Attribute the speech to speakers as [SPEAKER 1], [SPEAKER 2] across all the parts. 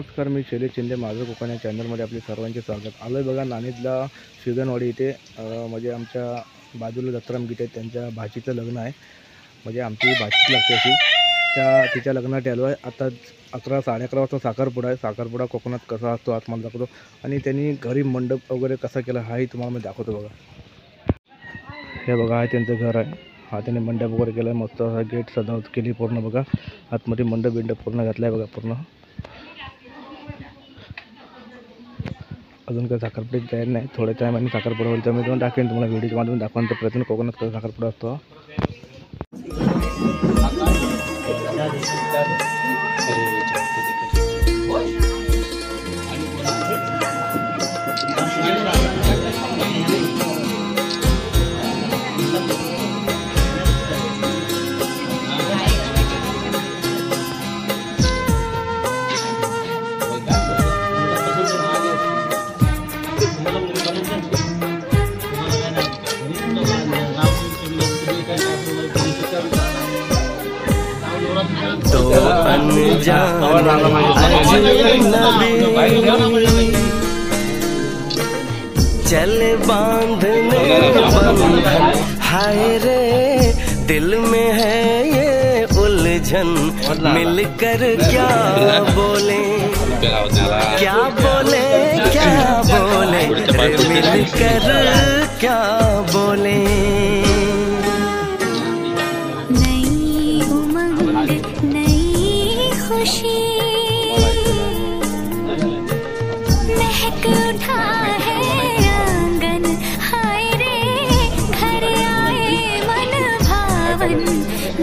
[SPEAKER 1] नमस्कार, मी शैलेश शिंदे. माझं कोकण या चॅनलमध्ये आपले सर्वांचे स्वागत. आलो आहे बघा नाणीतला शिगणवाडी इथे. म्हणजे आमच्या बाजूला दत्तराम गीते त्यांच्या भाचीचं लग्न आहे. म्हणजे आमची भाचीच लागते अशी. तिच्या लग्नात आलो आहे. आता 11-11:30 वाजता साखरपुडा आहे. साखरपुडा कोकणात कसा असतो आत्माला दाखवतो आणि त्यांनी घरी मंडप वगैरे कसा केला हाही तुम्हाला मी दाखवतो बघा. हे बघा, आहे त्यांचं घर आहे. हा त्याने मंडप वगैरे केला, मस्त गेट सजावट केली पूर्ण बघा. आतमध्ये मंडप पूर्ण घातला आहे बघा पूर्ण. अजून काही साखरपुड्याची तयारी नाही. थोड्या टायमाने साखरपुडा होईल तर मी तुम्हाला दाखवेन. तुम्हाला व्हिडिओच्या माध्यमातून दाखवण्याचा प्रयत्न कोकणात कसा साखरपुडा असतो.
[SPEAKER 2] चले बांधने बंधन, हाय रे दिल में है ये उलझन, मिलकर क्या बोले क्या बोले क्या बोले रे, मिलकर क्या बोले.
[SPEAKER 3] नई उमंग नई खुशी महक उठा है आंगन, हाय रे घर आए मन भावन,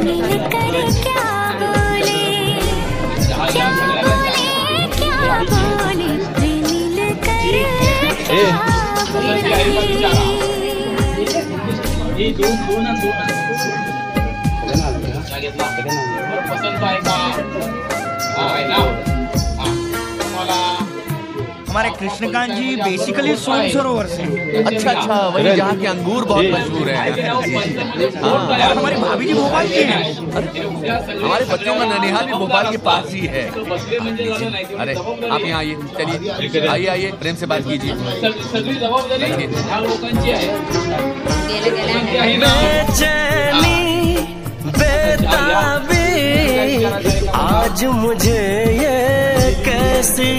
[SPEAKER 3] मिलकर क्या बोले क्या बोले क्या बोले रे, मिलकर क्या
[SPEAKER 4] हमारे कृष्णकांत जी बेसिकली सोन सरोवर से.
[SPEAKER 5] अच्छा, वही जहाँ के अंगूर बहुत मशहूर है.
[SPEAKER 4] और हमारी भाभी जी भोपाल की हैं.
[SPEAKER 5] हमारे बच्चों का ननिहाल भी भोपाल के पास ही है. अरे आप यहाँ आइए, चलिए आइए प्रेम से बात कीजिए.
[SPEAKER 2] बेचैनी बेताबी आज मुझे ये कैसी,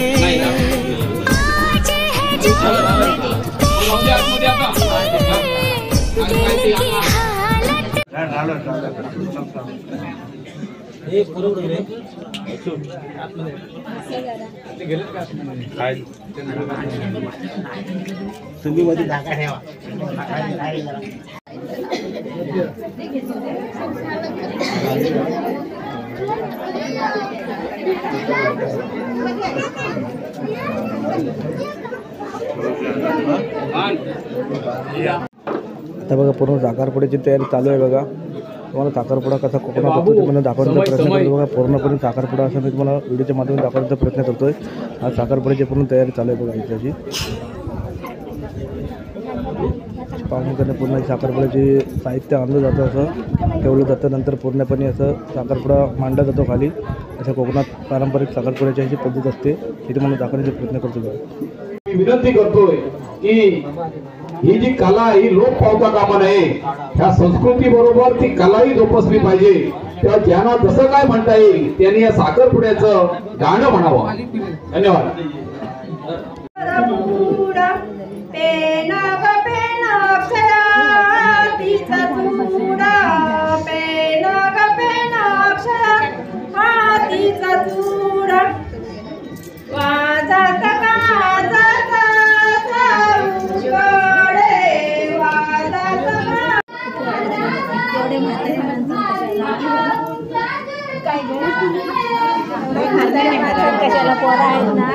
[SPEAKER 1] आता बघा पूर्ण साखरपुड्याची तयारी चालू आहे बघा. तुम्हाला साखरपुडा कसा कोकणात होतो ते मला दाखवण्याचा प्रयत्न करतो बघा. पूर्णपणे साखरपुडा असं मी तुम्हाला व्हिडिओच्या माध्यमातून दाखवण्याचा प्रयत्न करतोय. आज साखरपुड्याची पूर्ण तयारी चालू आहे बघा इथल्याची. पाहुणे पूर्ण साखरपुड्याची साहित्य आणलं जातं, असं ठेवलं जातं. नंतर पूर्णपणे असं साखरपुडा मांडला जातो खाली. असं कोकणात पारंपरिक साखरपुड्याची अशी पद्धत असते. हे तुम्हाला दाखवण्याचा प्रयत्न करतो बघा.
[SPEAKER 6] मी विनंती करतोय की ही जी कला ही लोप पावता कामा नये. ह्या संस्कृती बरोबर ती कलाही जोपासली पाहिजे. तेव्हा ज्यांना जसं काय म्हणता येईल त्यांनी या साखरपुड्याचं गाणं म्हणावं. धन्यवाद.
[SPEAKER 3] कशाला पोरं आहेत ना.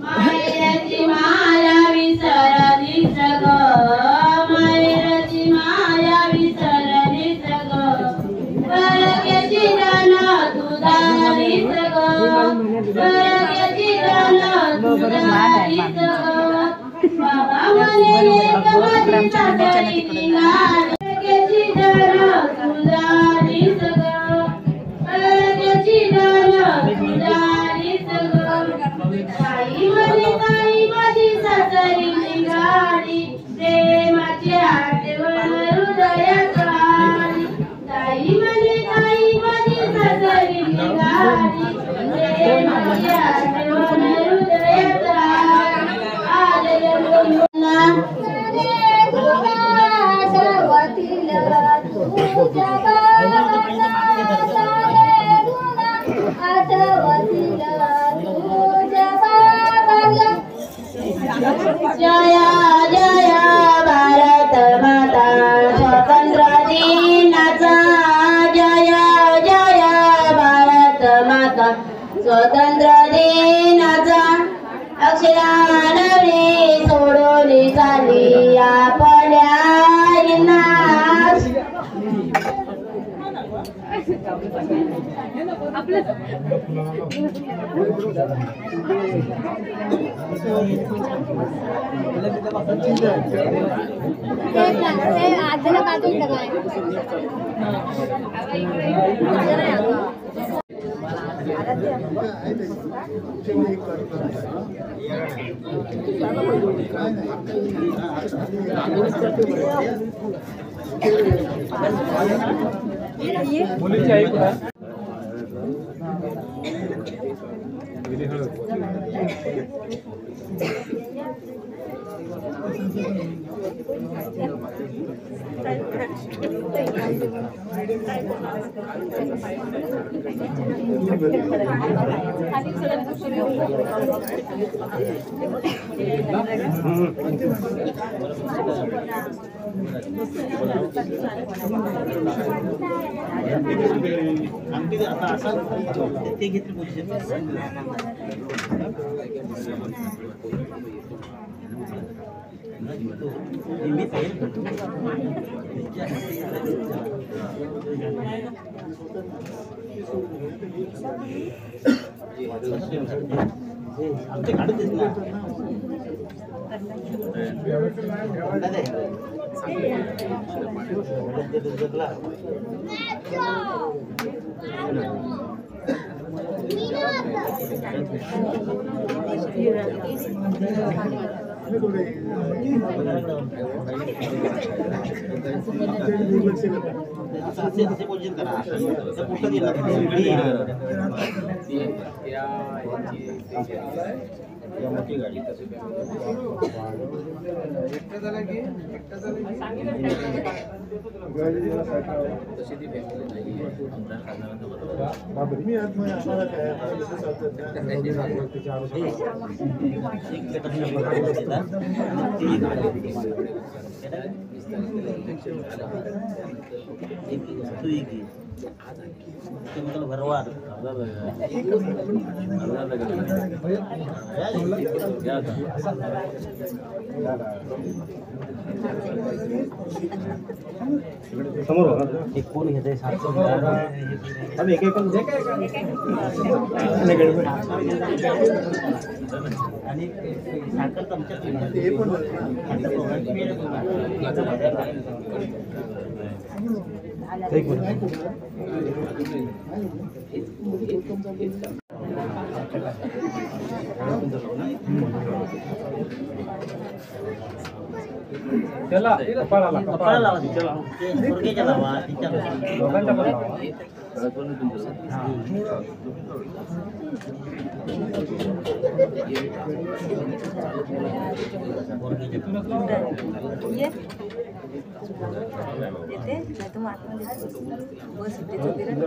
[SPEAKER 7] मायेची माया विसरलीस ग, मायेची माया विसरलीस ग, परक्याची जाण तुझारीस ग, परक्याची जाण तुझारीस ग, बाबा म्हणे एक माझी सासरी निघाली, परक्याची जाण तुझारीस ग, परक्याची जाण तुझारीस ग, ताई माझी सासरी निघाली, प्रेमाची आठवण हृदयात आली, ताई माझी सासरी निघाली, प्रेमाची आठवण हृदयात आली, आले बोलूना जया जया भारत माता स्वातंत्र्य दिनाचा, जया जया भारत माता स्वातंत्र्य दिनाचा, अक्षरानवी सोडवली झाली आपल्या
[SPEAKER 1] मुलीची आई कुठे
[SPEAKER 8] कोण घेत आहे एक एक आणि साखर तुमच्या
[SPEAKER 1] त्याला कपाळाला
[SPEAKER 8] कपाळाला लावा तिच्या मुर्गेच्या लावा तिच्या
[SPEAKER 1] दोघांच्या पण लावा.
[SPEAKER 3] येते नाही तर मग आतमध्ये बस येते तो बिराट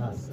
[SPEAKER 3] बस